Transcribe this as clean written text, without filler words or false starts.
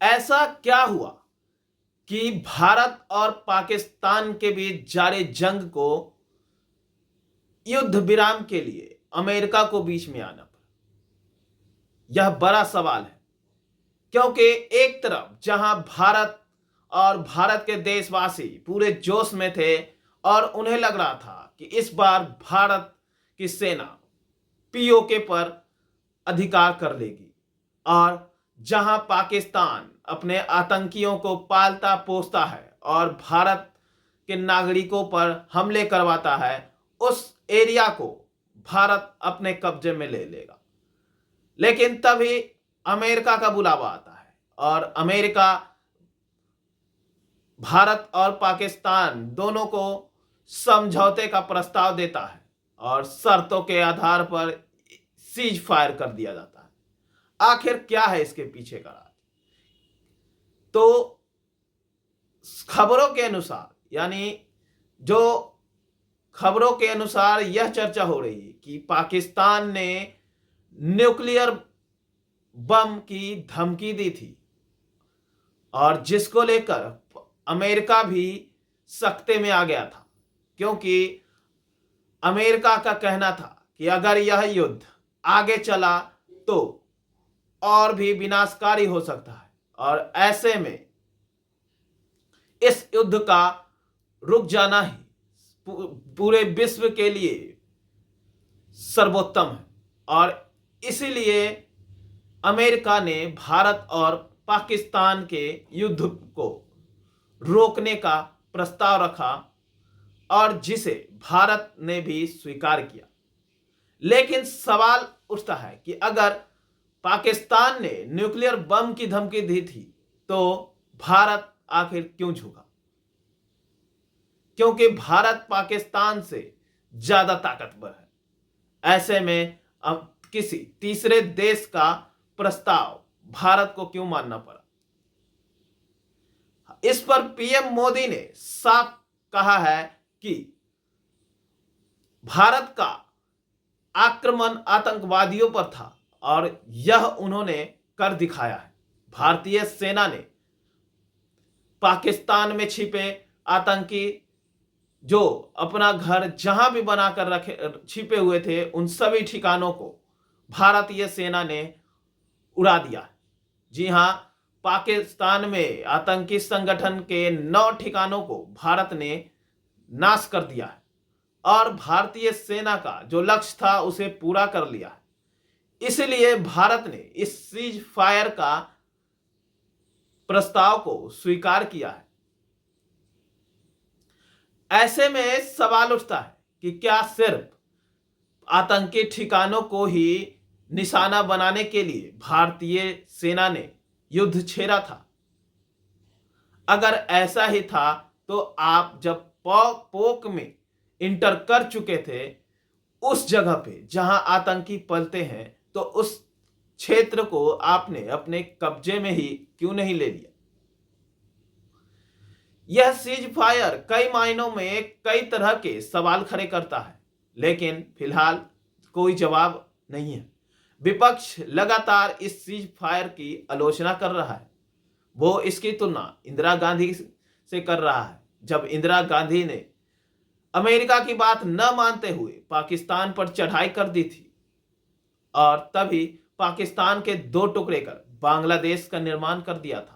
ऐसा क्या हुआ कि भारत और पाकिस्तान के बीच जारी जंग को युद्ध विराम के लिए अमेरिका को बीच में आना पड़ा? यह बड़ा सवाल है, क्योंकि एक तरफ जहां भारत और भारत के देशवासी पूरे जोश में थे और उन्हें लग रहा था कि इस बार भारत की सेना पीओके पर अधिकार कर लेगी, और जहां पाकिस्तान अपने आतंकियों को पालता पोसता है और भारत के नागरिकों पर हमले करवाता है, उस एरिया को भारत अपने कब्जे में ले लेगा। लेकिन तभी अमेरिका का बुलावा आता है और अमेरिका भारत और पाकिस्तान दोनों को समझौते का प्रस्ताव देता है और शर्तों के आधार पर सीज फायर कर दिया जाता है। आखिर क्या है इसके पीछे का राज? तो खबरों के अनुसार, यानी जो खबरों के अनुसार यह चर्चा हो रही है कि पाकिस्तान ने न्यूक्लियर बम की धमकी दी थी, और जिसको लेकर अमेरिका भी सख्ते में आ गया था, क्योंकि अमेरिका का कहना था कि अगर यह युद्ध आगे चला तो और भी विनाशकारी हो सकता है, और ऐसे में इस युद्ध का रुक जाना ही पूरे विश्व के लिए सर्वोत्तम है। और इसीलिए अमेरिका ने भारत और पाकिस्तान के युद्ध को रोकने का प्रस्ताव रखा, और जिसे भारत ने भी स्वीकार किया। लेकिन सवाल उठता है कि अगर पाकिस्तान ने न्यूक्लियर बम की धमकी दी थी तो भारत आखिर क्यों झुका? क्योंकि भारत पाकिस्तान से ज्यादा ताकतवर है। ऐसे में अब किसी तीसरे देश का प्रस्ताव भारत को क्यों मानना पड़ा? इस पर पीएम मोदी ने साफ कहा है कि भारत का आक्रमण आतंकवादियों पर था, और यह उन्होंने कर दिखाया है। भारतीय सेना ने पाकिस्तान में छिपे आतंकी जो अपना घर जहां भी बनाकर रखे छिपे हुए थे, उन सभी ठिकानों को भारतीय सेना ने उड़ा दिया। जी हां, पाकिस्तान में आतंकी संगठन के 9 ठिकानों को भारत ने नाश कर दिया है, और भारतीय सेना का जो लक्ष्य था उसे पूरा कर लिया है। इसलिए भारत ने इस सीज फायर का प्रस्ताव को स्वीकार किया है। ऐसे में सवाल उठता है कि क्या सिर्फ आतंकी ठिकानों को ही निशाना बनाने के लिए भारतीय सेना ने युद्ध छेड़ा था? अगर ऐसा ही था तो आप जब पोक में इंटर कर चुके थे उस जगह पे जहां आतंकी पलते हैं, तो उस क्षेत्र को आपने अपने कब्जे में ही क्यों नहीं ले लिया? यह सीज फायर कई मायनों में कई तरह के सवाल खड़े करता है, लेकिन फिलहाल कोई जवाब नहीं है। विपक्ष लगातार इस सीज फायर की आलोचना कर रहा है। वो इसकी तुलना इंदिरा गांधी से कर रहा है, जब इंदिरा गांधी ने अमेरिका की बात न मानते हुए पाकिस्तान पर चढ़ाई कर दी थी, और तभी पाकिस्तान के 2 टुकड़े कर बांग्लादेश का निर्माण कर दिया था।